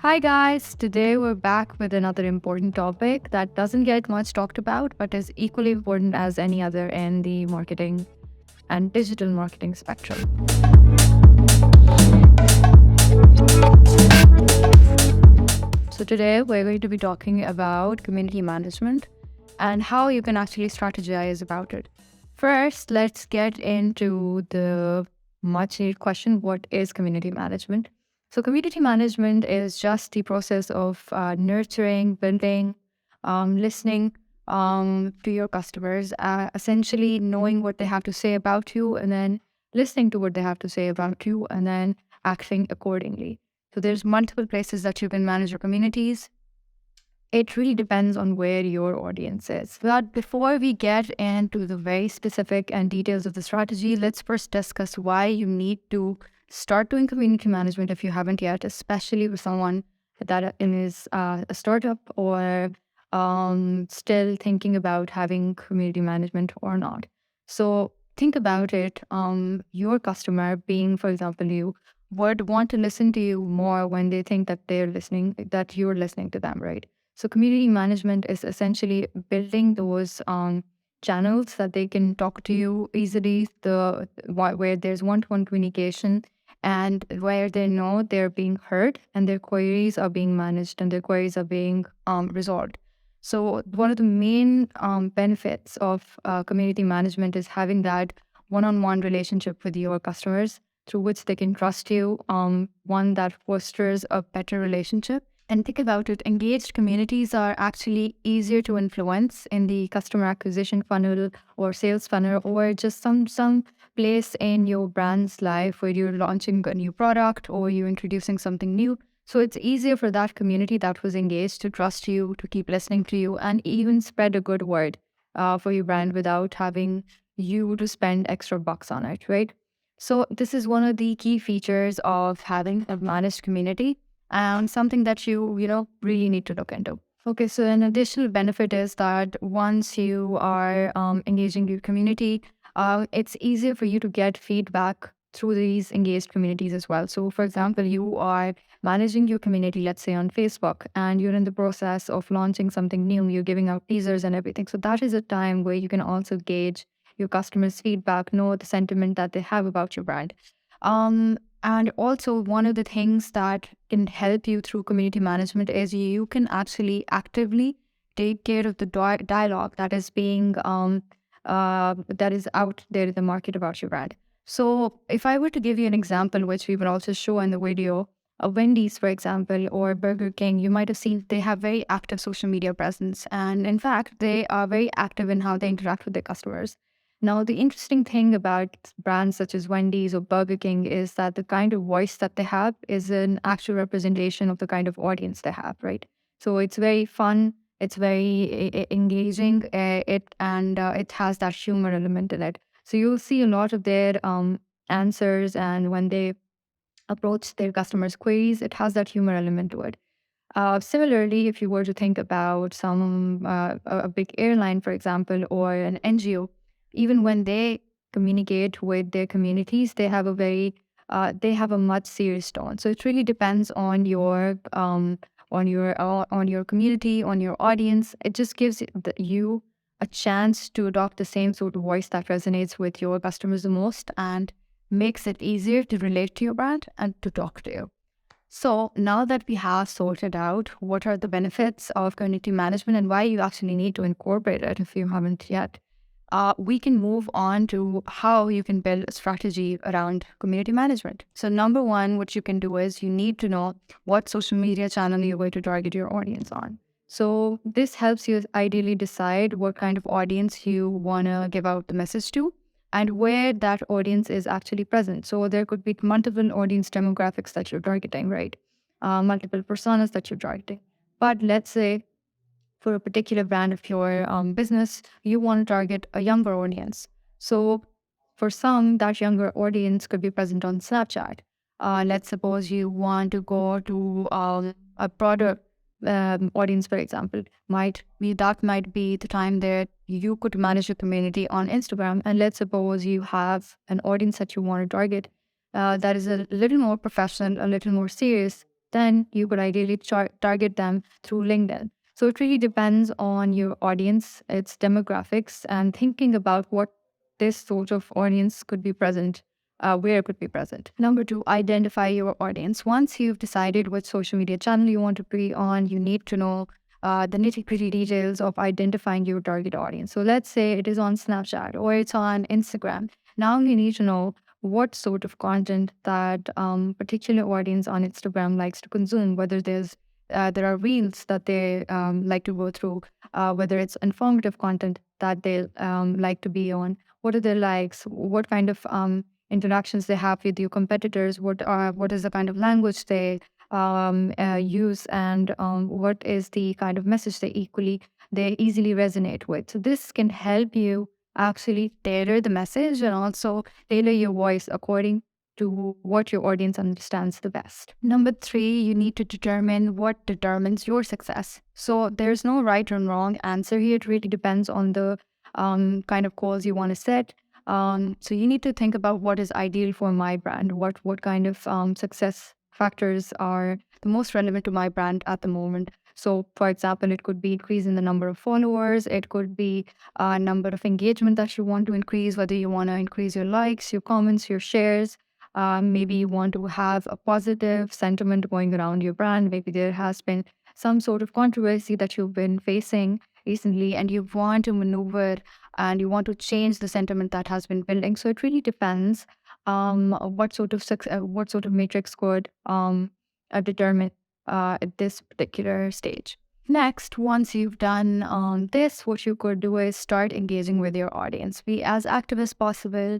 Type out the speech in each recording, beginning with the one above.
Hi guys, today we're back with another important topic that doesn't get much talked about but is equally important as any other in the marketing and digital marketing spectrum. So, today we're going to be talking about community management and how you can actually strategize about it. First, let's get into the much needed question: what is community management? So, community management is just the process of nurturing, building, listening to your customers, essentially knowing what they have to say about you, and then listening to what they have to say about you, and then acting accordingly. So, there's multiple places that you can manage your communities. It really depends on where your audience is. But before we get into the very specific and details of the strategy, let's first discuss why you need to start doing community management if you haven't yet, especially with someone that is a startup or still thinking about having community management or not. So think about it. Your customer, being, for example, you, would want to listen to you more when they think that that you're listening to them, right? So community management is essentially building those channels that they can talk to you easily, where there's one-to-one communication and where they know they're being heard and their queries are being managed and their queries are being resolved. So one of the main benefits of community management is having that one-on-one relationship with your customers through which they can trust you, one that fosters a better relationship. And think about it, engaged communities are actually easier to influence in the customer acquisition funnel or sales funnel or just some place in your brand's life where you're launching a new product or you're introducing something new. So it's easier for that community that was engaged to trust you, to keep listening to you, and even spread a good word for your brand without having you to spend extra bucks on it, right? So this is one of the key features of having a managed community and something that you really need to look into. Okay, so an additional benefit is that once you are engaging your community, it's easier for you to get feedback through these engaged communities as well. So, for example, you are managing your community, let's say on Facebook, and you're in the process of launching something new, you're giving out teasers and everything. So, that is a time where you can also gauge your customers' feedback, know the sentiment that they have about your brand. And also, one of the things that can help you through community management is you can actually actively take care of the dialogue that is being that is out there in the market about your brand. So, if I were to give you an example, which we will also show in the video, Wendy's, for example, or Burger King, you might have seen they have very active social media presence, and in fact, they are very active in how they interact with their customers. Now, the interesting thing about brands such as Wendy's or Burger King is that the kind of voice that they have is an actual representation of the kind of audience they have, right? So it's very fun, it's very engaging, it has that humor element in it. So you'll see a lot of their answers, and when they approach their customers' queries, it has that humor element to it. Similarly, if you were to think about a big airline, for example, or an NGO, even when they communicate with their communities, they have a much serious tone. So it really depends on your community, on your audience. It just gives you a chance to adopt the same sort of voice that resonates with your customers the most and makes it easier to relate to your brand and to talk to you. So now that we have sorted out what are the benefits of community management and why you actually need to incorporate it if you haven't yet, we can move on to how you can build a strategy around community management. So number one, what you can do is you need to know what social media channel you're going to target your audience on. So this helps you ideally decide what kind of audience you want to give out the message to and where that audience is actually present. So there could be multiple audience demographics that you're targeting, right? Multiple personas that you're targeting. But let's say for a particular brand of your business, you want to target a younger audience. So for some, that younger audience could be present on Snapchat. Let's suppose you want to go to a broader audience, for example, that might be the time that you could manage your community on Instagram. And let's suppose you have an audience that you want to target that is a little more professional, a little more serious. then you could ideally target them through LinkedIn. So it really depends on your audience, its demographics, and thinking about what this sort of audience could be present, where it could be present. Number two, identify your audience. Once you've decided what social media channel you want to be on, you need to know the nitty gritty details of identifying your target audience. So let's say it is on Snapchat or it's on Instagram. Now you need to know what sort of content that particular audience on Instagram likes to consume, whether there are reels that they like to go through, whether it's informative content that they like to be on, what are their likes, what kind of interactions they have with your competitors, what is the kind of language they use, and what is the kind of message they easily resonate with. So this can help you actually tailor the message and also tailor your voice according to what your audience understands the best. Number three, you need to determine what determines your success. So there's no right or wrong answer here. It really depends on the kind of goals you want to set. So you need to think about what is ideal for my brand. What kind of success factors are the most relevant to my brand at the moment. So, for example, it could be increasing the number of followers. It could be a number of engagement that you want to increase, whether you want to increase your likes, your comments, your shares. Maybe you want to have a positive sentiment going around your brand. Maybe there has been some sort of controversy that you've been facing recently and you want to maneuver and you want to change the sentiment that has been building. So it really depends what sort of matrix could determine at this particular stage. Next, once you've done this, what you could do is start engaging with your audience. Be as active as possible.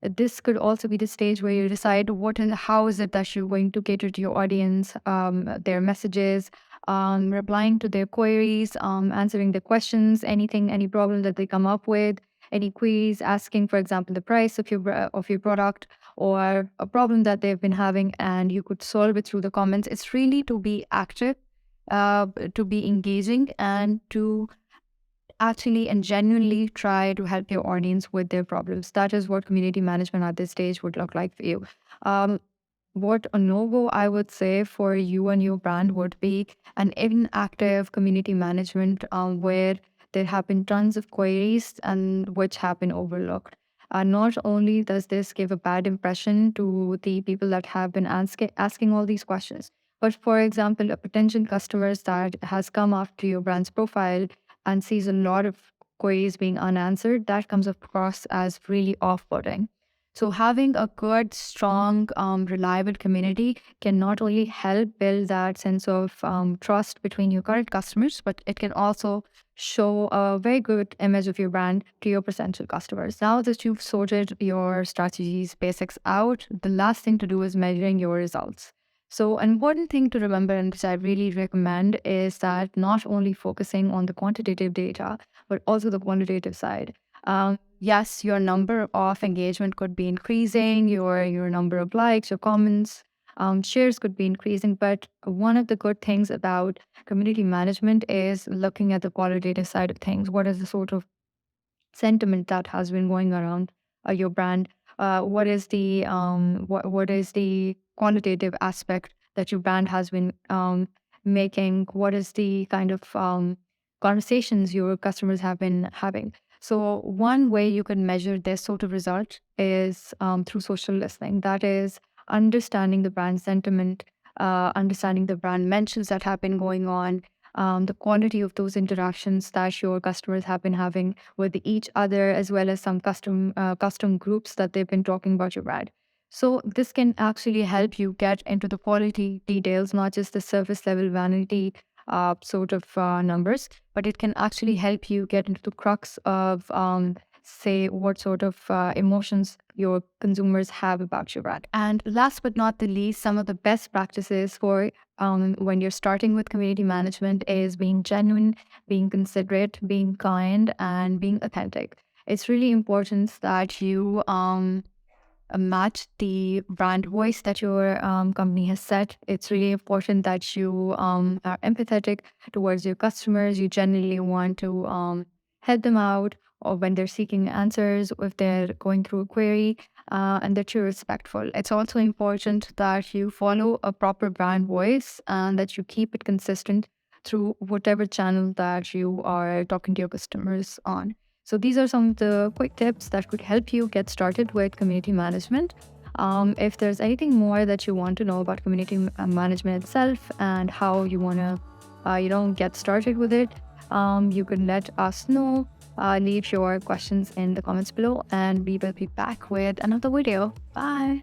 This could also be the stage where you decide what and how is it that you're going to cater to your audience, their messages, replying to their queries, answering the questions, any problem that they come up with, any queries, asking, for example, the price of your product or a problem that they've been having, and you could solve it through the comments. It's really to be active, to be engaging, and to actually and genuinely try to help your audience with their problems. That is what community management at this stage would look like for you. What a no-go I would say for you and your brand would be an inactive community management where there have been tons of queries and which have been overlooked. Not only does this give a bad impression to the people that have been asking all these questions, but for example, a potential customer that has come after your brand's profile and sees a lot of queries being unanswered, that comes across as really off-putting. So having a good, strong, reliable community can not only help build that sense of trust between your current customers, but it can also show a very good image of your brand to your potential customers. Now that you've sorted your strategies basics out, the last thing to do is measuring your results. So an important thing to remember, and which I really recommend, is that not only focusing on the quantitative data, but also the qualitative side. Yes, your number of engagement could be increasing, your number of likes, your comments, shares could be increasing. But one of the good things about community management is looking at the qualitative side of things. What is the sort of sentiment that has been going around your brand? What is the quantitative aspect that your brand has been making? What is the kind of conversations your customers have been having? So one way you can measure this sort of result is through social listening. That is understanding the brand sentiment, understanding the brand mentions that have been going on, the quality of those interactions that your customers have been having with each other, as well as some custom groups that they've been talking about your brand. So this can actually help you get into the quality details, not just the surface level vanity sort of numbers, but it can actually help you get into the crux of say what sort of emotions your consumers have about your brand. And last but not the least, some of the best practices for when you're starting with community management is being genuine, being considerate, being kind, and being authentic. It's really important that you match the brand voice that your company has set. It's really important that you are empathetic towards your customers. You genuinely want to help them out or when they're seeking answers, if they're going through a query. and that you're respectful. It's also important that you follow a proper brand voice and that you keep it consistent through whatever channel that you are talking to your customers on. So these are some of the quick tips that could help you get started with community management. If there's anything more that you want to know about community management itself and how you want to, get started with it, you can let us know. Leave your questions in the comments below, and we will be back with another video. Bye.